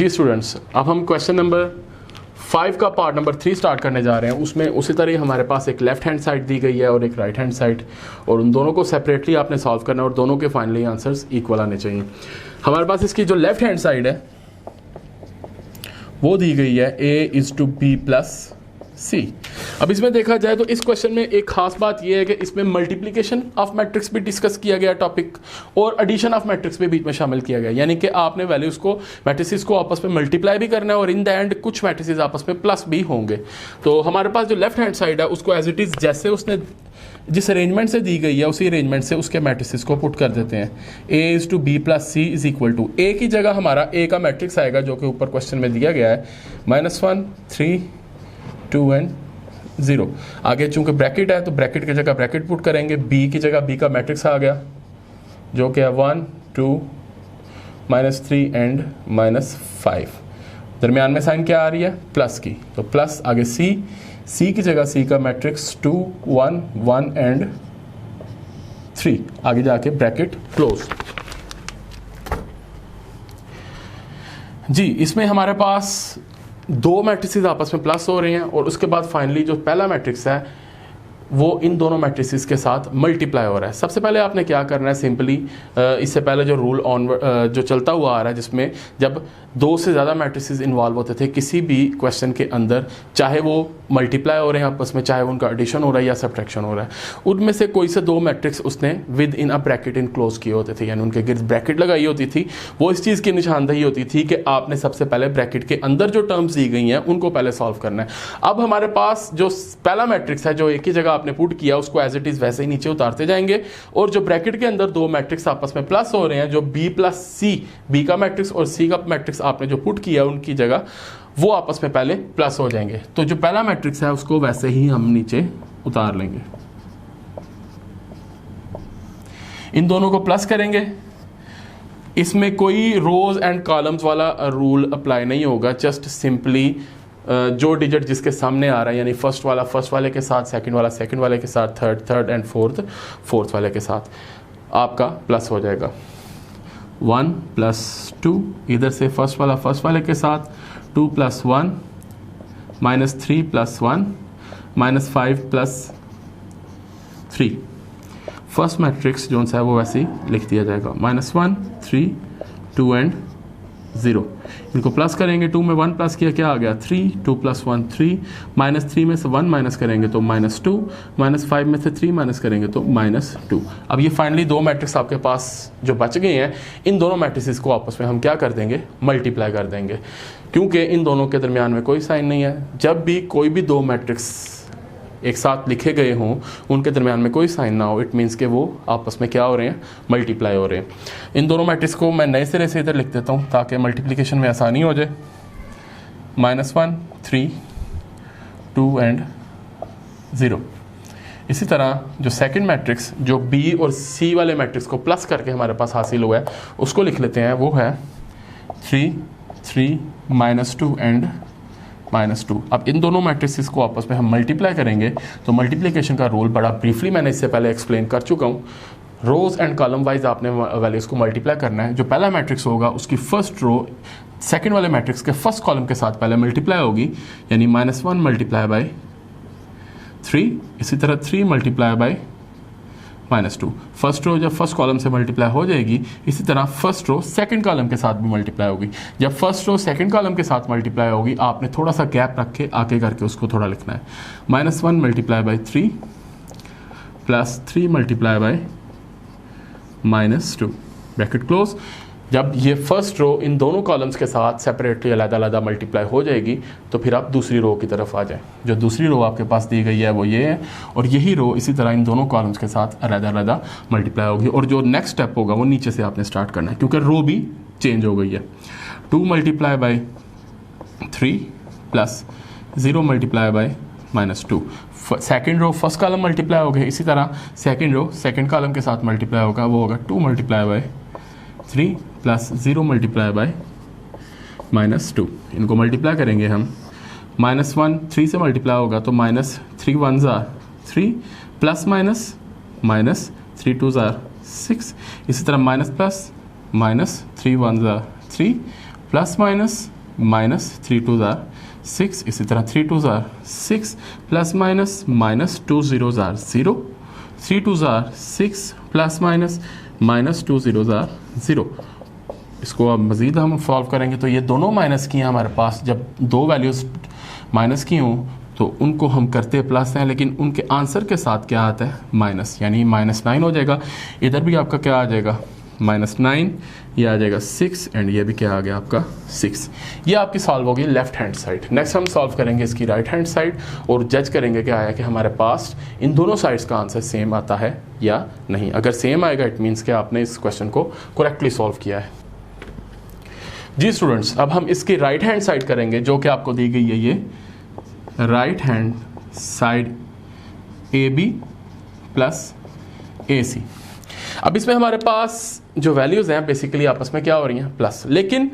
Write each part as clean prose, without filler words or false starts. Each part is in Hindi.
जी स्टूडेंट्स, अब हम क्वेश्चन नंबर 5 का पार्ट नंबर 3 स्टार्ट करने जा रहे हैं। उसमें उसी तरह हमारे पास एक लेफ्ट हैंड साइड दी गई है और एक राइट हैंड साइड, और उन दोनों को सेपरेटली आपने सॉल्व करना है और दोनों के फाइनली आंसर्स इक्वल आने चाहिए। हमारे पास इसकी जो लेफ्ट हैंड साइड है वो दी गई है a/b+c। अब इसमें देखा जाए तो इस क्वेश्चन में एक खास बात यह है कि इसमें मल्टीप्लिकेशन ऑफ मैट्रिक्स भी डिस्कस किया गया टॉपिक, और एडिशन ऑफ मैट्रिक्स भी बीच में शामिल किया गया। यानी कि आपने वैल्यूज को, मैट्रिसेस को आपस में मल्टीप्लाई भी करना है और इन द एंड कुछ मैट्रिसेस आपस में प्लस भी होंगे। तो हमारे पास जो लेफ्ट हैंड साइड है उसको एज इट इज जैसे उसने जिस अरेंजमेंट से दी गई है उसी अरेंजमेंट से उसके मैट्रिसेस को पुट कर देते हैं। a/b+c is equal to, a की जगह हमारा a का मैट्रिक्स आएगा जो कि ऊपर क्वेश्चन में दिया गया है, -1 3 2 एंड 0। आगे चूंकि ब्रैकेट है तो ब्रैकेट की जगह ब्रैकेट पुट करेंगे, b की जगह b का मैट्रिक्स आ गया जो कि है 1 2 -3 एंड -5। दरमियान में साइन क्या आ रही है, प्लस की, तो प्लस आगे c की जगह c का मैट्रिक्स 2 1 1 एंड 3, आगे जाके ब्रैकेट क्लोज। जी, इसमें हमारे पास दो मैट्रिसेस आपस में प्लस हो रहे हैं और उसके बाद फाइनली जो पहला मैट्रिक्स है वो इन दोनों मैट्रिसेस के साथ मल्टीप्लाई हो रहा है। सबसे पहले आपने क्या करना है, सिंपली इससे पहले जो रूल ऑन जो चलता हुआ आ रहा है जिसमें जब दो से ज़्यादा मैट्रिसेस इन्वॉल्व होते थे किसी भी क्वेश्चन के अंदर, चाहे वो मल्टीप्लाई हो रहे हैं आपस में, चाहे उनका एडिशन हो रहा है या सब्ट्रैक्शन हो रहा है, उनमें से कोई से दो मैट्रिक्स उसने with in a bracket in close किए होते थे, यानी उनके गिर्द ब्रैकेट लगाई होती थी। वो इस चीज़ की निशानदेही होती थी कि आपने सबसे पहले ब्रैकेट के अंदर जो टर्म्स दी गई हैं उनको पहले सॉल्व करना है। अब हमारे पास जो पहला मैट्रिक्स है जो एक ही जगह आपने पुट किया उसको एज इट इज वैसे ही नीचे उतारते जाएंगे, और जो ब्रैकेट के अंदर दो मैट्रिक्स आपस में प्लस हो रहे हैं, जो b+c, b का मैट्रिक्स और c का मैट्रिक्स आपने जो पुट किया उनकी जगह, वो आपस में पहले प्लस हो जाएंगे। तो जो पहला मैट्रिक्स है उसको वैसे ही हम नीचे उतार लेंगे, इन दोनों को प्लस करेंगे। इसमें कोई रोज एंड कॉलम्स वाला रूल अप्लाई नहीं होगा, जस्ट सिंपली जो डिजिट जिसके सामने आ रहा है, यानी फर्स्ट वाला फर्स्ट वाले के साथ, सेकंड वाला सेकंड वाले के साथ, थर्ड एंड फोर्थ वाले के साथ आपका प्लस हो जाएगा। 1 + 2, इधर से फर्स्ट वाला फर्स्ट वाले के साथ, 2 + 1 -3 + 1 -5 + 3। फर्स्ट मैट्रिक्स जो है वो वैसे ही लिख दिया जाएगा, -1 3 2 एंड 0। इनको प्लस करेंगे, 2 में 1 प्लस किया क्या आ गया 3, 2 + 1 3, -3 में से 1 माइनस करेंगे तो -2, -5 में से 3 माइनस करेंगे तो -2। अब ये फाइनली दो मैट्रिक्स आपके पास जो बच गए हैं, इन दोनों मैट्रिसेस को आपस में हम क्या कर देंगे, मल्टीप्लाई कर देंगे, क्योंकि इन दोनों के दरमियान में कोई साइन नहीं है। जब भी कोई भी दो मैट्रिक्स एक साथ लिखे गए हों उनके दरमियान में कोई साइन ना हो, इट मीन्स कि वो आपस में क्या हो रहे हैं, मल्टीप्लाई हो रहे हैं। इन दोनों मैट्रिक्स को मैं नए सिरे से इधर लिख देता हूँ ताकि मल्टीप्लिकेशन में आसानी हो जाए। -1 3 2 एंड 0। इसी तरह जो सेकंड मैट्रिक्स जो बी और सी वाले मैट्रिक्स को प्लस करके हमारे पास हासिल हुआ है उसको लिख लेते हैं, वो है 3 3 -2 एंड -2। अब इन दोनों मैट्रिसेस को आपस में हम मल्टीप्लाई करेंगे तो मल्टीप्लिकेशन का रूल बड़ा ब्रीफली मैंने इससे पहले एक्सप्लेन कर चुका हूँ। रोज एंड कॉलम वाइज आपने वैल्यूज को मल्टीप्लाई करना है। जो पहला मैट्रिक्स होगा उसकी फर्स्ट रो सेकंड वाले मैट्रिक्स के फर्स्ट कॉलम के साथ पहले मल्टीप्लाई होगी, यानी -1 × 3, इसी तरह 3 × -2। फर्स्ट रो जब फर्स्ट कॉलम से मल्टीप्लाई हो जाएगी, इसी तरह फर्स्ट रो सेकंड कॉलम के साथ भी मल्टीप्लाई होगी। जब फर्स्ट रो सेकंड कॉलम के साथ मल्टीप्लाई होगी आपने थोड़ा सा गैप रख के आगे करके उसको थोड़ा लिखना है, -1 × 3 + 3 × -2 ब्रैकेट क्लोज। जब ये फर्स्ट रो इन दोनों कॉलम्स के साथ सेपरेटली अलग-अलग मल्टीप्लाई हो जाएगी तो फिर आप दूसरी रो की तरफ आ जाएं। जो दूसरी रो आपके पास दी गई है वो ये है, और यही रो इसी तरह इन दोनों कॉलम्स के साथ अलग-अलग मल्टीप्लाई होगी, और जो नेक्स्ट स्टेप होगा वो नीचे से आपने स्टार्ट करना है क्योंकि रो भी चेंज हो गई है। 2 × 3 + 0 × -2। Second row first column multiply हो गया, इसी तरह सेकेंड रो सेकेंड कॉलम के साथ मल्टीप्लाई होगा, वो होगा 2 × 3 + 0 × -2। इनको मल्टीप्लाई करेंगे हम, -1 3 से मल्टीप्लाई होगा तो -3 1s are 3 + -3 2s are 6, इसी तरह -+, -3 1s are 3 plus minus minus 3 2 ज़ार 6, इसी तरह 3 2 ज़ार 6 प्लस माइनस माइनस 2 0 ज़ार 0, 3 2 ज़ार 6 प्लस माइनस माइनस 2 0 ज़ार 0। इसको अब मज़ीद हम सॉल्व करेंगे तो ये दोनों माइनस की हैं हमारे पास, जब दो वैल्यूज़ माइनस की हों तो उनको हम करते प्लस हैं, लेकिन उनके आंसर के साथ क्या आता है माइनस, यानी -9 हो जाएगा। इधर भी आपका क्या आ जाएगा -9, ये आ जाएगा 6 एंड ये भी क्या आ गया आपका 6। ये आपकी सॉल्व होगी लेफ्ट हैंड साइड। नेक्स्ट हम सॉल्व करेंगे इसकी राइट हैंड साइड और जज करेंगे क्या आया कि हमारे पास इन दोनों साइड्स का आंसर सेम आता है या नहीं। अगर सेम आएगा इट मीन्स कि आपने इस क्वेश्चन को करेक्टली सॉल्व किया है। जी स्टूडेंट्स, अब हम इसकी राइट हैंड साइड करेंगे जो कि आपको दी गई है, ये right hand side AB plus AC। अब इसमें हमारे पास जो वैल्यूज़ हैं बेसिकली आपस में क्या हो रही हैं प्लस, लेकिन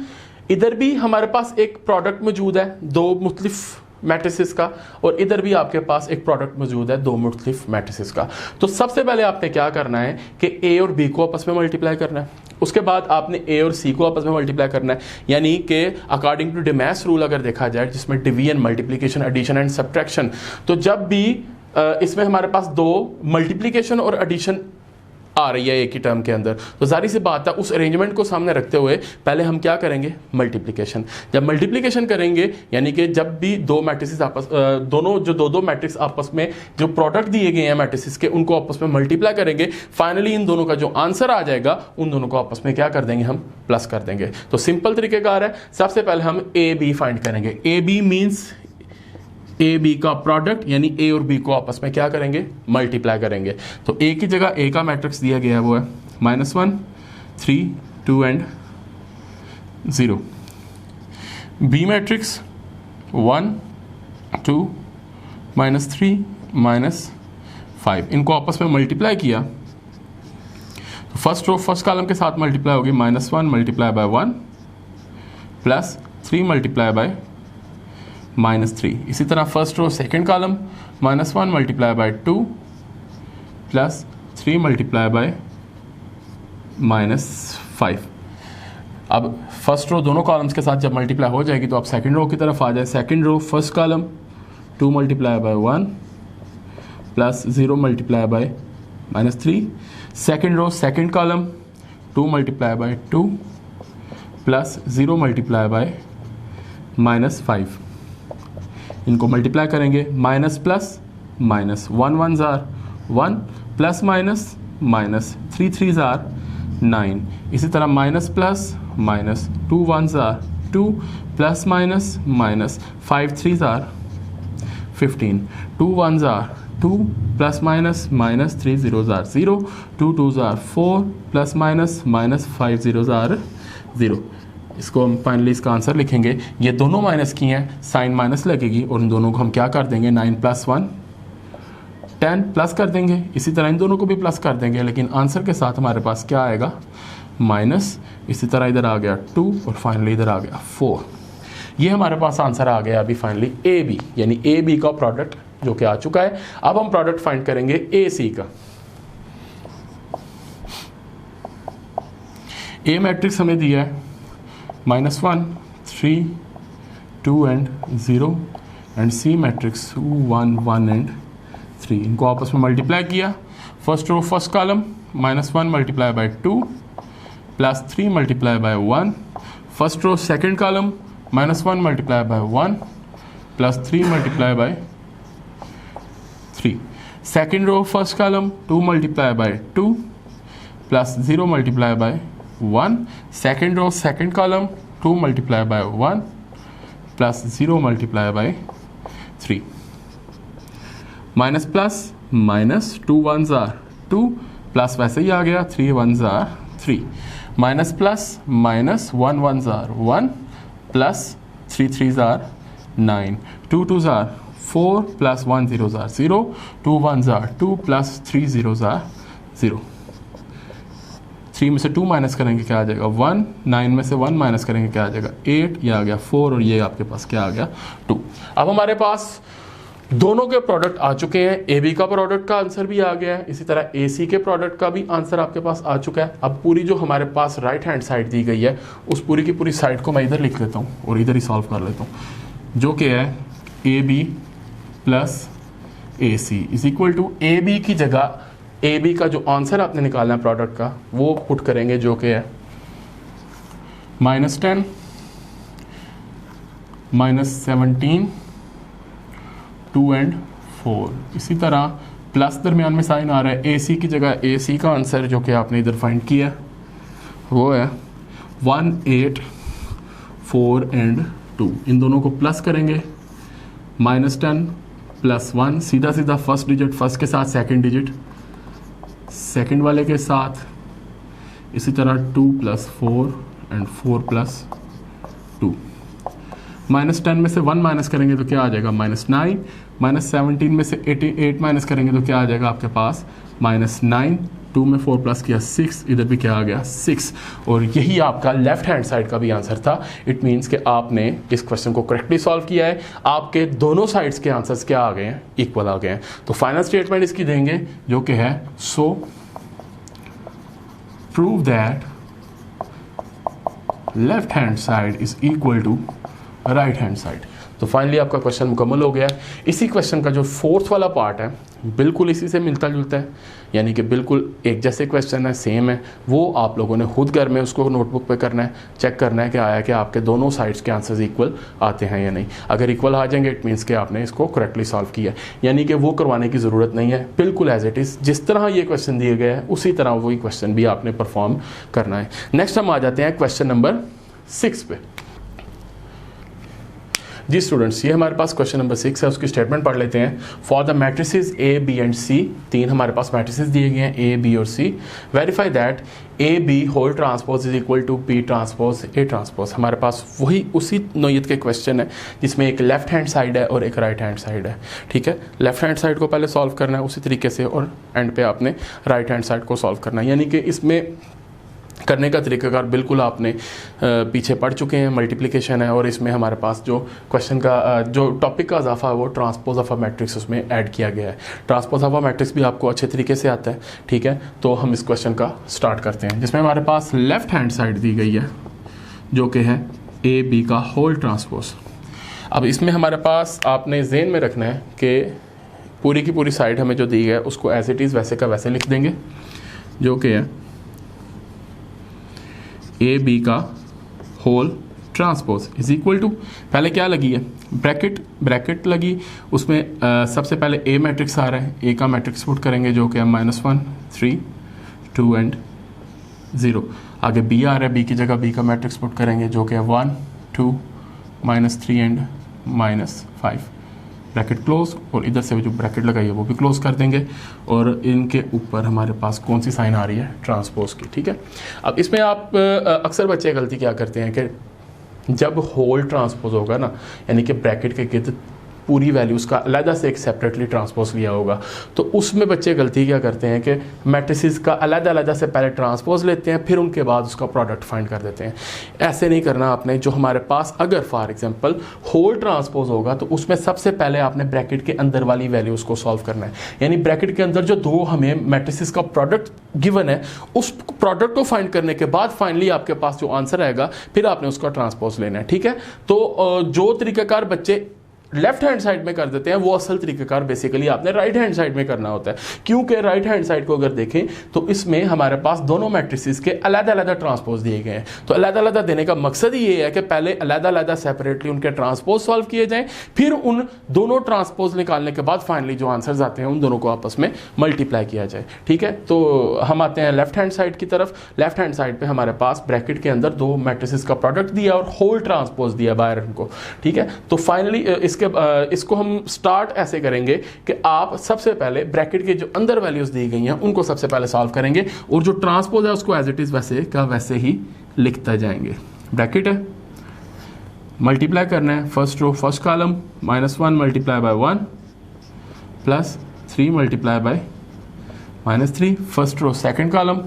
इधर भी हमारे पास एक प्रोडक्ट मौजूद है दो मुख्तलिफ मैट्रिसेस का, और इधर भी आपके पास एक प्रोडक्ट मौजूद है दो मुख्तलिफ मैट्रिसेस का। तो सबसे पहले आपने क्या करना है कि A और B को आपस में मल्टीप्लाई करना है, उसके बाद आपने A और C को आपस में मल्टीप्लाई करना है, यानी कि अकॉर्डिंग टू डिमैस रूल अगर देखा जाए जिसमें division, multiplication, addition and subtraction, तो जब भी इसमें हमारे पास दो मल्टीप्लिकेशन और एडिशन आ रही है एक ही टर्म के अंदर, तो जारी सी बात है उस अरेंजमेंट को सामने रखते हुए पहले हम क्या करेंगे मल्टीप्लिकेशन। जब मल्टीप्लिकेशन करेंगे यानी कि जब भी दो मैट्रिसेस आपस दोनों जो दो मैट्रिक्स आपस में जो प्रोडक्ट दिए गए हैं मैट्रिसेस के उनको आपस में मल्टीप्लाई करेंगे, फाइनली इन दोनों का जो आंसर आ जाएगा उन दोनों को आपस में क्या कर देंगे हम प्लस कर देंगे। तो सिंपल तरीकेकार है, सबसे पहले हम AB फाइंड करेंगे। AB मीन्स AB का प्रोडक्ट, यानी A और B को आपस में क्या करेंगे मल्टीप्लाई करेंगे। तो A की जगह A का मैट्रिक्स दिया गया है वो है -1 3 2 एंड 0। B मैट्रिक्स 1 2 -3 -5, इनको आपस में मल्टीप्लाई किया तो फर्स्ट रो फर्स्ट कॉलम के साथ मल्टीप्लाई होगी -1 multiply by 1 plus 3 multiply by -3। इसी तरह first row second column -1 multiply by 2 plus 3 multiply by -5। अब फर्स्ट रो दोनों कॉलम्स के साथ जब मल्टीप्लाई हो जाएगी तो आप सेकंड रो की तरफ आ जाए। Second row first column 2 multiply by 1 plus 0 multiply by -3। Second row second column 2 multiply by 2 plus 0 multiply by -5। इनको मल्टीप्लाई करेंगे माइनस प्लस माइनस 1 1 ज़ार 1 प्लस माइनस 3 3 ज़ार 9। इसी तरह माइनस प्लस माइनस 2 1 ज़ार 2 प्लस माइनस 5 3 ज़ार 15। 2 1 ज़ार 2 प्लस माइनस 3 0 ज़ार 0 2 2 ज़ार 4 प्लस माइनस 5 0 ज़ार 0। इसको हम फाइनली इसका आंसर लिखेंगे। ये दोनों माइनस की हैं, साइन माइनस लगेगी और इन दोनों को हम क्या कर देंगे 9 + 1 10 प्लस कर देंगे। इसी तरह इन दोनों को भी प्लस कर देंगे, लेकिन आंसर के साथ हमारे पास क्या आएगा माइनस। इसी तरह इधर आ गया 2 और फाइनली इधर आ गया 4। ये हमारे पास आंसर आ गया अभी फाइनली AB, यानी AB का प्रोडक्ट जो कि आ चुका है। अब हम प्रोडक्ट फाइंड करेंगे AC का। A मैट्रिक्स हमें दिया है -1 3 2 and 0 and C matrix 1 1 and 3। इनको आपस में मल्टीप्लाई किया। First row first column -1 multiply by 2 plus 3 multiply by 1। First row second column -1 multiply by 1 plus 3 multiply by 3। Second row first column 2 multiply by 2 plus 0 multiply by 1। Second row second column 2 multiply by 1 plus 0 multiply by 3। Minus plus minus 2 1 ज़ार 2 प्लस वैसे ही आ गया 3 1 ज़ार 3। माइनस प्लस माइनस 1 1 ज़ार 1 प्लस 3 3 ज़ार 9 2 2 ज़ार 4 प्लस 1 0 ज़ार 0 2 1 ज़ार 2 प्लस 3 0 ज़ार 0। 3 में से 2 माइनस करेंगे क्या आ जाएगा 1। 9 में से 1 माइनस करेंगे क्या आ जाएगा 8। ये आ गया 4 और ये आपके पास क्या आ गया 2। अब हमारे पास दोनों के प्रोडक्ट आ चुके हैं, ए बी का प्रोडक्ट का आंसर भी आ गया है, इसी तरह ए सी के प्रोडक्ट का भी आंसर आपके पास आ चुका है। अब पूरी जो हमारे पास राइट हैंड साइड दी गई है उस पूरी की पूरी साइड को मैं इधर लिख लेता हूँ और इधर ही सॉल्व कर लेता हूँ, जो कि है A B plus A C is equal to A B की जगह ए बी का जो आंसर आपने निकालना है प्रोडक्ट का वो पुट करेंगे, जो कि है -10 -17 2 एंड 4। इसी तरह प्लस दरमियान में साइन आ रहा है, ए सी की जगह ए सी का आंसर जो कि आपने इधर फाइंड किया वो है 1 8 4 एंड 2। इन दोनों को प्लस करेंगे, -10 +1 सीधा सीधा फर्स्ट डिजिट फर्स्ट के साथ सेकंड डिजिट सेकंड वाले के साथ, इसी तरह 2 + 4 एंड 4 + 2। -10 में से 1 माइनस करेंगे तो क्या आ जाएगा -9, -17 में से 88 माइनस करेंगे तो क्या आ जाएगा आपके पास -9, 2 में 4 प्लस किया 6, इधर भी क्या आ गया 6। और यही आपका लेफ्ट हैंड साइड का भी आंसर था। इट मीन्स कि आपने इस क्वेश्चन को करेक्टली सॉल्व किया है, आपके दोनों साइड्स के आंसर्स क्या आ गए हैं, इक्वल आ गए हैं। तो फाइनल स्टेटमेंट इसकी देंगे जो कि है so prove that left hand side is equal to right hand side. तो फाइनली आपका क्वेश्चन मुकम्मल हो गया। इसी क्वेश्चन का जो फोर्थ वाला पार्ट है बिल्कुल इसी से मिलता जुलता है, यानी कि बिल्कुल एक जैसे क्वेश्चन है, सेम है। वो आप लोगों ने खुद घर में उसको नोटबुक पे करना है, चेक करना है कि आया कि आपके दोनों साइड्स के आंसर्स इक्वल आते हैं या नहीं। अगर इक्वल आ जाएंगे इट मीन्स कि आपने इसको करेक्टली सॉल्व किया, यानी कि वो करवाने की ज़रूरत नहीं है, बिल्कुल एज इट इज़ जिस तरह ये क्वेश्चन दिए गए हैं उसी तरह वही क्वेश्चन भी आपने परफॉर्म करना है। नेक्स्ट हम आ जाते हैं क्वेश्चन नंबर 6 पे। जी स्टूडेंट्स, ये हमारे पास क्वेश्चन नंबर 6 है, उसकी स्टेटमेंट पढ़ लेते हैं। For the matrices A B and C, तीन हमारे पास मैट्रिसेस दिए गए हैं ए बी और C. Verify that A B whole transpose is equal to B transpose A transpose. हमारे पास वही उसी नोयत के क्वेश्चन है जिसमें एक लेफ्ट हैंड साइड है और एक राइट हैंड साइड है। ठीक है, लेफ्ट हैंड साइड को पहले सॉल्व करना है उसी तरीके से और एंड पे आपने राइट हैंड साइड को सॉल्व करना है, यानी कि इसमें करने का तरीकाकार बिल्कुल आपने पीछे पढ़ चुके हैं। मल्टीप्लिकेशन है और इसमें हमारे पास जो क्वेश्चन का जो टॉपिक का इजाफा है वो ट्रांसपोज ऑफ अ मैट्रिक्स उसमें ऐड किया गया है। ट्रांसपोज ऑफ अ मैट्रिक्स भी आपको अच्छे तरीके से आता है। ठीक है, तो हम इस क्वेश्चन का स्टार्ट करते हैं, जिसमें हमारे पास लेफ्ट हैंड साइड दी गई है जो कि है ए बी का होल ट्रांसपोज। अब इसमें हमारे पास आपने ज़हन में रखना है कि पूरी की पूरी साइड हमें जो दी है उसको एज इट इज़ वैसे का वैसे लिख देंगे, जो कि है ए बी का whole transpose is equal to, पहले क्या लगी है ब्रैकेट लगी, उसमें सबसे पहले ए मैट्रिक्स आ रहा है, ए का मैट्रिक्स पुट करेंगे जो कि है -1 3 2 एंड 0। आगे बी आ रहा है, बी की जगह बी का मैट्रिक्स पुट करेंगे जो कि है 1 2 -3 एंड -5। ब्रैकेट क्लोज, और इधर से जो ब्रैकेट लगाई है वो भी क्लोज कर देंगे, और इनके ऊपर हमारे पास कौन सी साइन आ रही है, ट्रांसपोज की। ठीक है, अब इसमें आप अक्सर बच्चे गलती क्या करते हैं कि जब होल ट्रांसपोज होगा ना, यानी कि ब्रैकेट के गिर्द पूरी वैल्यूज का अलग से एक सेपरेटली ट्रांसपोज लिया होगा, तो उसमें बच्चे गलती क्या करते हैं कि मैट्रिसेस का अलग से पहले ट्रांसपोज लेते हैं फिर उनके बाद उसका प्रोडक्ट फाइंड कर देते हैं। ऐसे नहीं करना आपने। जो हमारे पास अगर फॉर एग्जांपल होल ट्रांसपोज होगा तो उसमें सबसे पहले आपने ब्रैकेट के अंदर वाली वैल्यूज को सॉल्व करना है, यानी ब्रैकेट के अंदर जो दो हमें मैट्रिसेस का प्रोडक्ट गिवन है उस प्रोडक्ट को फाइंड करने के बाद फाइनली आपके पास जो आंसर आएगा फिर आपने उसका ट्रांसपोज लेना है। ठीक है, तो जो तरीकाकार बच्चे लेफ्ट हैंड साइड में कर देते हैं वो असल तरीकाकार बेसिकली आपने राइट हैंड साइड में करना होता है, क्योंकि राइट हैंड साइड को अगर देखें तो इसमें हमारे पास दोनों मैट्रिसेस के अलग ट्रांसपोज दिए गए हैं। तो अलग देने का मकसद ही ये है कि पहले अलग सेपरेटली उनके ट्रांसपोज सॉल्व किए जाएं, फिर उन दोनों ट्रांसपोज निकालने के बाद फाइनली जो आंसर्स आते हैं उन दोनों को आपस में मल्टीप्लाई किया जाए। ठीक है, तो हम आते हैं लेफ्ट हैंड साइड की तरफ। लेफ्ट हैंड साइड पे हमारे पास ब्रैकेट के अंदर दो मैट्रिसेस का प्रोडक्ट दिया और होल ट्रांसपोज दिया बाहर को। ठीक है, तो फाइनली इसको हम स्टार्ट ऐसे करेंगे कि आप सबसे पहले ब्रैकेट के जो अंदर वैल्यूज दी गई हैं उनको सबसे पहले सॉल्व करेंगे और जो ट्रांसपोज है उसको एज इट इज वैसे का वैसे ही लिखते जाएंगे। ब्रैकेट है, मल्टीप्लाई करना है first row first column -1 multiply by 1 plus 3 multiply by -3, first row second column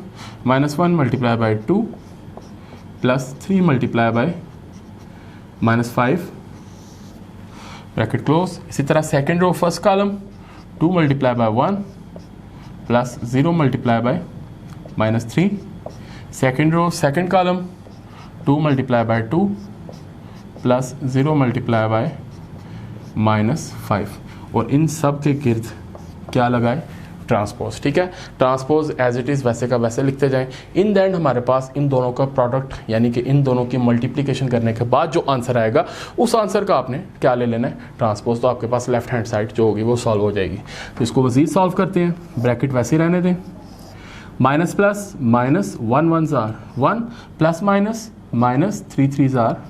-1 multiply by 2 plus 3 multiply by -5, bracket close. इसी तरह second row first column 2 multiply by 1 plus 0 multiply by -3। Second row second column 2 multiply by 2 plus 0 multiply by -5। और इन सब के गिर्द क्या लगाए, ट्रांसपोज। ठीक है, ट्रांसपोज एज इट इज़ वैसे का वैसे लिखते जाएं। इन द एंड हमारे पास इन दोनों का प्रोडक्ट यानी कि इन दोनों की मल्टीप्लिकेशन करने के बाद जो आंसर आएगा उस आंसर का आपने क्या ले लेना है, ट्रांसपोज। तो आपके पास लेफ्ट हैंड साइड जो होगी वो सॉल्व हो जाएगी। तो इसको मजीद सॉल्व करते हैं, ब्रैकेट वैसे ही रहने दें। माइनस प्लस माइनस 1 1 जार 1 प्लस माइनस -3 3 जार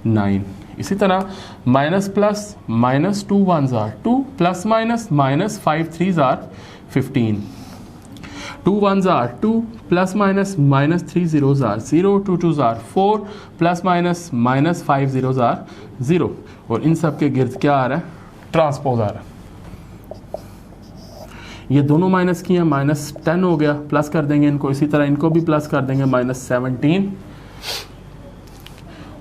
9। इसी तरह minus plus minus 2 1 jar 2 plus minus -5 3 jar 15। 2 1 jar 2 plus minus -3 0 jar 0 2 2 jar 4 plus minus -5 0 jar 0। और इन सब के गिर्द क्या आ रहा है, ट्रांसपोज आ रहा है। ये दोनों माइनस की हैं, -10 हो गया, प्लस कर देंगे इनको। इसी तरह इनको भी प्लस कर देंगे, -17।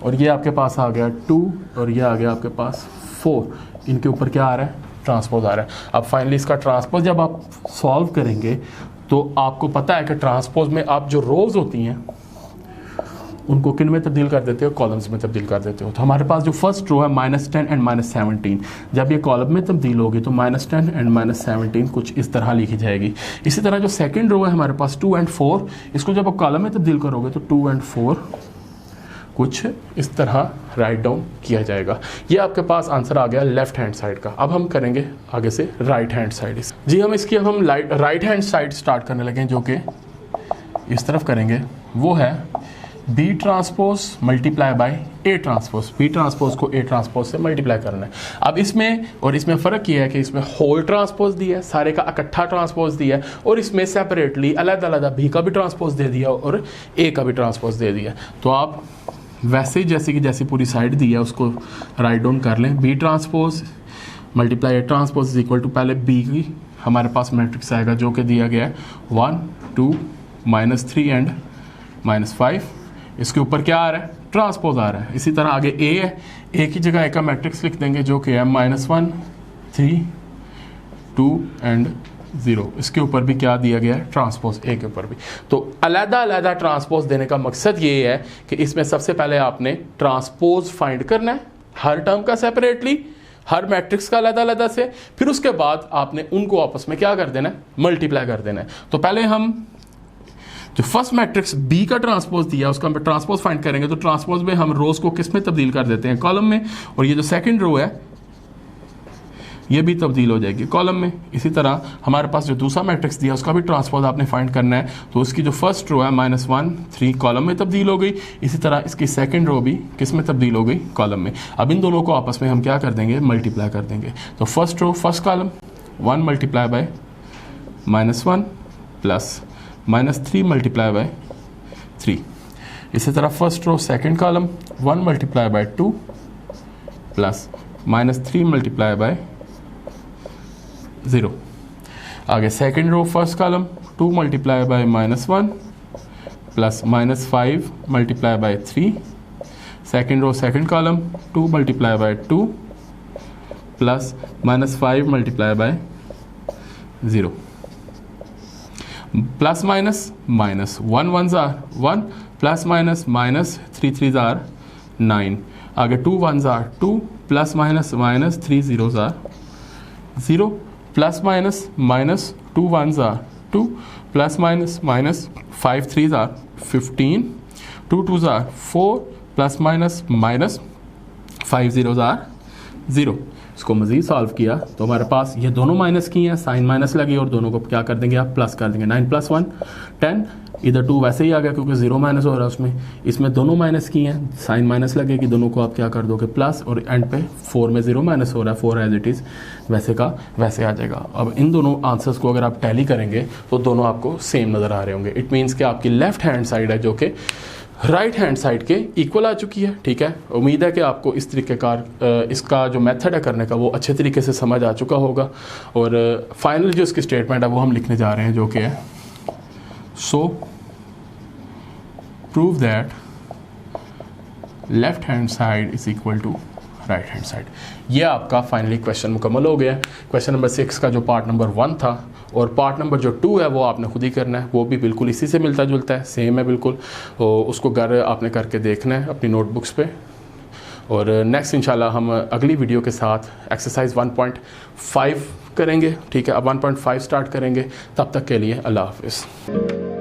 और ये आपके पास आ गया 2 और ये आ गया आपके पास 4। इनके ऊपर क्या आ रहा है, ट्रांसपोज आ रहा है। अब फाइनली इसका ट्रांसपोज जब आप सॉल्व करेंगे तो आपको पता है कि ट्रांसपोज में आप जो रोज होती हैं उनको किन में तब्दील कर देते हो, कॉलम्स में तब्दील कर देते हो। तो हमारे पास जो फर्स्ट रो है -10 एंड -17, जब ये कॉलम में तब्दील होगी तो -10 एंड -17 कुछ इस तरह लिखी जाएगी। इसी तरह जो सेकंड रो है हमारे पास 2 एंड 4, इसको जब आप कॉलम में तब्दील करोगे तो 2 एंड 4 कुछ इस तरह राइट डाउन किया जाएगा। ये आपके पास आंसर आ गया लेफ्ट हैंड साइड का। अब हम करेंगे आगे से राइट हैंड साइड। जी हम इसकी अब हम राइट हैंड साइड स्टार्ट करने लगे, जो कि इस तरफ करेंगे। वो है B transpose multiply by A transpose. B transpose को ए ट्रांसपोज से मल्टीप्लाई करना है। अब इसमें और इसमें फ़र्क ये है कि इसमें होल ट्रांसपोज दिया है, सारे का इकट्ठा ट्रांसपोज दिया है, और इसमें सेपरेटली अलग-अलग बी का भी ट्रांसपोज दे दिया और ए का भी ट्रांसपोज दे दिया। तो आप वैसे ही जैसे कि जैसी पूरी साइड दी है उसको राइट डाउन कर लें। B transpose multiply A transpose is equal to, पहले बी की हमारे पास मैट्रिक्स आएगा जो कि दिया गया है 1 2 -3 एंड -5। इसके ऊपर क्या आ रहा है, ट्रांसपोज आ रहा है। इसी तरह आगे ए है, ए की जगह ए का मैट्रिक्स लिख देंगे जो कि है -1 3 2 एंड 0। इसके ऊपर भी क्या दिया गया है, ट्रांसपोज ए के ऊपर भी। तो अलग-अलग ट्रांसपोज देने का मकसद ये है कि इसमें सबसे पहले आपने ट्रांसपोज फाइंड करना है, हर टर्म का सेपरेटली, हर मैट्रिक्स का अलग-अलग से। फिर उसके बाद आपने उनको आपस में क्या कर देना है, मल्टीप्लाई कर देना है। तो पहले हम जो फर्स्ट मैट्रिक्स बी का ट्रांसपोज दिया उसका हम ट्रांसपोज फाइंड करेंगे। तो ट्रांसपोज में हम रोज को किस में तब्दील कर देते हैं, कॉलम में। और ये जो सेकंड रो है ये भी तब्दील हो जाएगी कॉलम में। इसी तरह हमारे पास जो दूसरा मैट्रिक्स दिया उसका भी ट्रांसपोज आपने फाइंड करना है। तो उसकी जो फर्स्ट रो है -1 3 कॉलम में तब्दील हो गई। इसी तरह इसकी सेकंड रो भी किस में तब्दील हो गई, कॉलम में। अब इन दोनों को आपस में हम क्या कर देंगे, मल्टीप्लाई कर देंगे। तो first row first column 1 multiply by -1 plus -3 multiply by 3। इसी तरह first row second column 1 multiply by 2 plus -3 multiply by 0। आगे second row first column 2 multiply by -1 plus -5 multiply by 3। Second row second column 2 multiply by 2 plus -5 multiply by 0। Plus minus minus 1 1 जार 1 प्लस माइनस -3 3 जार 9। आगे 2 1 jar 2 plus minus -3 0 jar 0 plus minus -2 1 jar 2 plus -5 3 jar 15 2 2 jar 4 plus -5 0 jar 0। इसको मज़ीद सॉल्व किया तो हमारे पास ये दोनों माइनस की हैं, साइन माइनस लगी और दोनों को क्या कर देंगे आप, प्लस कर देंगे। 9 + 1 10। इधर 2 वैसे ही आ गया क्योंकि 0 माइनस हो रहा है उसमें। इसमें दोनों माइनस की हैं, साइन माइनस लगेगी, दोनों को आप क्या कर दोगे, प्लस। और एंड पे 4 में 0 माइनस हो रहा है, 4 एज इट इज़ वैसे का वैसे आ जाएगा। अब इन दोनों आंसर्स को अगर आप टैली करेंगे तो दोनों आपको सेम नज़र आ रहे होंगे। इट मीन्स कि आपकी लेफ्ट हैंड साइड है जो कि राइट हैंड साइड के इक्वल आ चुकी है। ठीक है, उम्मीद है कि आपको इस तरीक़ेकार इसका जो मेथड है करने का वो अच्छे तरीके से समझ आ चुका होगा। और फाइनल जो इसकी स्टेटमेंट है वो हम लिखने जा रहे हैं जो कि है, so prove that left hand side is equal to right hand side. ये आपका फाइनली क्वेश्चन मुकम्मल हो गया। क्वेश्चन नंबर 6 का जो पार्ट नंबर 1 था और पार्ट नंबर जो 2 है वो आपने खुद ही करना है, वो भी बिल्कुल इसी से मिलता जुलता है, सेम है बिल्कुल। तो उसको घर आपने करके देखना है अपनी नोटबुक्स पे। और नेक्स्ट इंशाल्लाह हम अगली वीडियो के साथ एक्सरसाइज 1.5 करेंगे, ठीक है। अब 1.5 स्टार्ट करेंगे, तब तक के लिए अल्लाह हाफिज़।